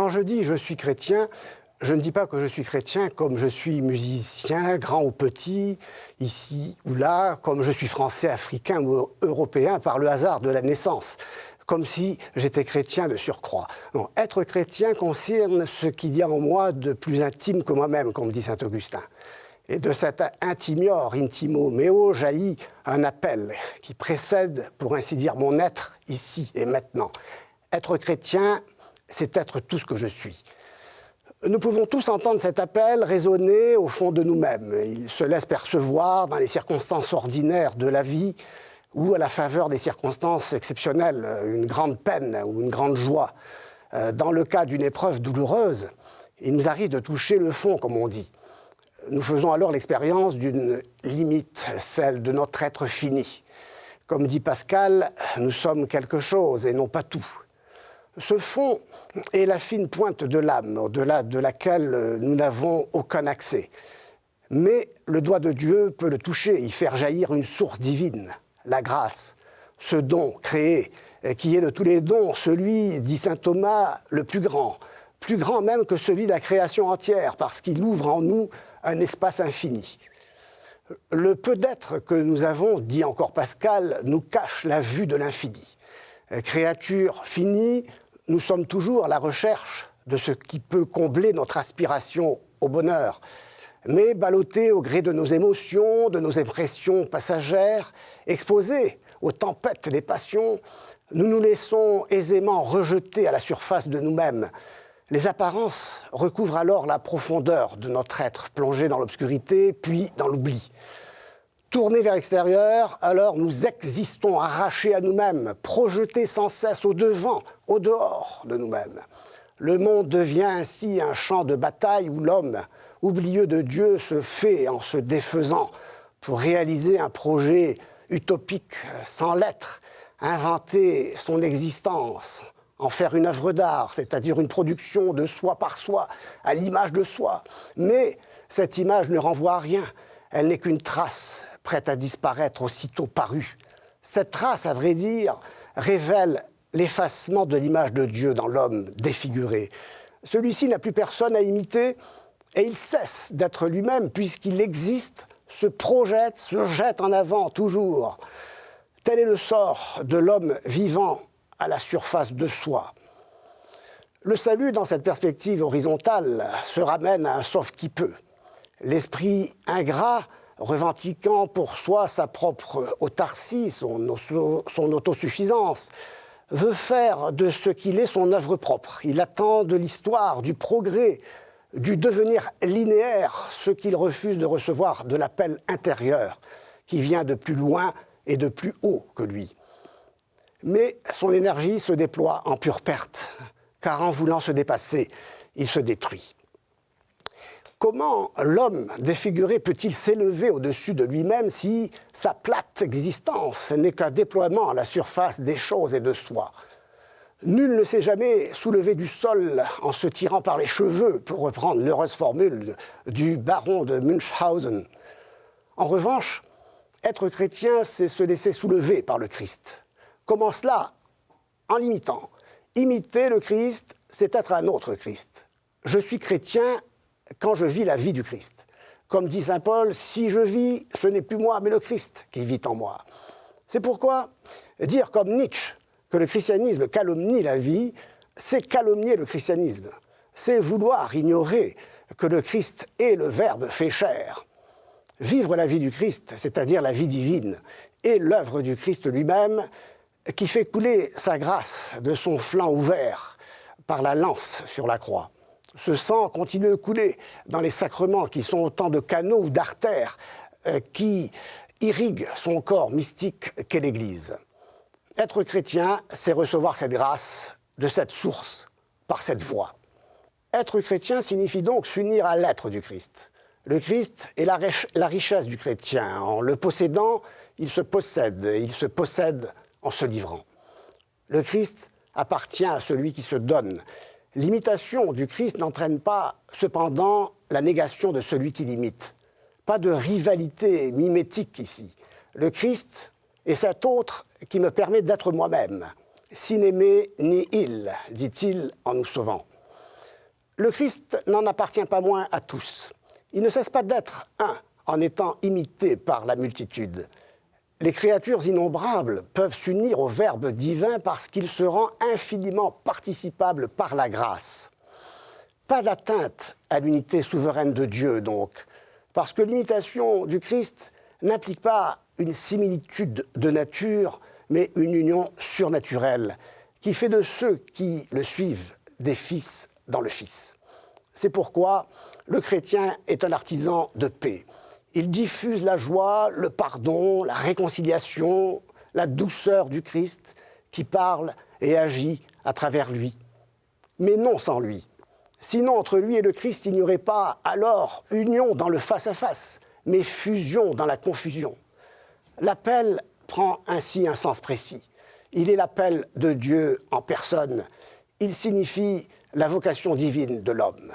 Quand je dis « je suis chrétien », je ne dis pas que je suis chrétien comme je suis musicien, grand ou petit, ici ou là, comme je suis français, africain ou européen par le hasard de la naissance, comme si j'étais chrétien de surcroît. Non, être chrétien concerne ce qu'il y a en moi de plus intime que moi-même, comme dit saint Augustin. Et de cet intimior, intimo meo, jaillit un appel qui précède, pour ainsi dire, mon être ici et maintenant. Être chrétien, c'est être tout ce que je suis. Nous pouvons tous entendre cet appel résonner au fond de nous-mêmes. Il se laisse percevoir dans les circonstances ordinaires de la vie ou à la faveur des circonstances exceptionnelles, une grande peine ou une grande joie. Dans le cas d'une épreuve douloureuse, il nous arrive de toucher le fond, comme on dit. Nous faisons alors l'expérience d'une limite, celle de notre être fini. Comme dit Pascal, nous sommes quelque chose et non pas tout. Ce fond est la fine pointe de l'âme, au-delà de laquelle nous n'avons aucun accès. Mais le doigt de Dieu peut le toucher, y faire jaillir une source divine, la grâce, ce don créé, qui est de tous les dons, celui, dit saint Thomas, le plus grand même que celui de la création entière, parce qu'il ouvre en nous un espace infini. Le peu d'être que nous avons, dit encore Pascal, nous cache la vue de l'infini. Créature finie, nous sommes toujours à la recherche de ce qui peut combler notre aspiration au bonheur, mais ballottés au gré de nos émotions, de nos impressions passagères, exposés aux tempêtes des passions, nous nous laissons aisément rejeter à la surface de nous-mêmes. Les apparences recouvrent alors la profondeur de notre être, plongé dans l'obscurité, puis dans l'oubli. Tournés vers l'extérieur, alors nous existons arrachés à nous-mêmes, projetés sans cesse au devant, au dehors de nous-mêmes. Le monde devient ainsi un champ de bataille où l'homme, oublieux de Dieu, se fait en se défaisant pour réaliser un projet utopique sans l'être, inventer son existence, en faire une œuvre d'art, c'est-à-dire une production de soi par soi, à l'image de soi. Mais cette image ne renvoie à rien, elle n'est qu'une trace, prête à disparaître aussitôt parue. Cette trace, à vrai dire, révèle l'effacement de l'image de Dieu dans l'homme défiguré. Celui-ci n'a plus personne à imiter et il cesse d'être lui-même puisqu'il existe, se projette, se jette en avant toujours. Tel est le sort de l'homme vivant à la surface de soi. Le salut, dans cette perspective horizontale, se ramène à un sauf qui peut. L'esprit ingrat, revendiquant pour soi sa propre autarcie, son autosuffisance, veut faire de ce qu'il est son œuvre propre. Il attend de l'histoire, du progrès, du devenir linéaire, ce qu'il refuse de recevoir de l'appel intérieur, qui vient de plus loin et de plus haut que lui. Mais son énergie se déploie en pure perte, car en voulant se dépasser, il se détruit. Comment l'homme défiguré peut-il s'élever au-dessus de lui-même si sa plate existence n'est qu'un déploiement à la surface des choses et de soi ? Nul ne s'est jamais soulevé du sol en se tirant par les cheveux, pour reprendre l'heureuse formule du baron de Münchhausen. En revanche, être chrétien, c'est se laisser soulever par le Christ. Comment cela ? En l'imitant. Imiter le Christ, c'est être un autre Christ. Je suis chrétien quand je vis la vie du Christ. Comme dit saint Paul, si je vis, ce n'est plus moi, mais le Christ qui vit en moi. C'est pourquoi dire comme Nietzsche que le christianisme calomnie la vie, c'est calomnier le christianisme. C'est vouloir ignorer que le Christ est le Verbe fait chair. Vivre la vie du Christ, c'est-à-dire la vie divine, est l'œuvre du Christ lui-même qui fait couler sa grâce de son flanc ouvert par la lance sur la croix. Ce sang continue de couler dans les sacrements qui sont autant de canaux ou d'artères qui irriguent son corps mystique qu'est l'Église. Être chrétien, c'est recevoir cette grâce de cette source, par cette voie. Être chrétien signifie donc s'unir à l'être du Christ. Le Christ est la richesse du chrétien. En le possédant, il se possède en se livrant. Le Christ appartient à celui qui se donne. L'imitation du Christ n'entraîne pas, cependant, la négation de celui qui l'imite. Pas de rivalité mimétique ici. Le Christ est cet autre qui me permet d'être moi-même. Sine me nihil, dit-il en nous sauvant. Le Christ n'en appartient pas moins à tous. Il ne cesse pas d'être un en étant imité par la multitude. Les créatures innombrables peuvent s'unir au Verbe divin parce qu'il se rend infiniment participable par la grâce. Pas d'atteinte à l'unité souveraine de Dieu, donc, parce que l'imitation du Christ n'implique pas une similitude de nature, mais une union surnaturelle qui fait de ceux qui le suivent des fils dans le Fils. C'est pourquoi le chrétien est un artisan de paix. Il diffuse la joie, le pardon, la réconciliation, la douceur du Christ qui parle et agit à travers lui. Mais non sans lui. Sinon, entre lui et le Christ, il n'y aurait pas alors union dans le face-à-face, mais fusion dans la confusion. L'appel prend ainsi un sens précis. Il est l'appel de Dieu en personne. Il signifie la vocation divine de l'homme.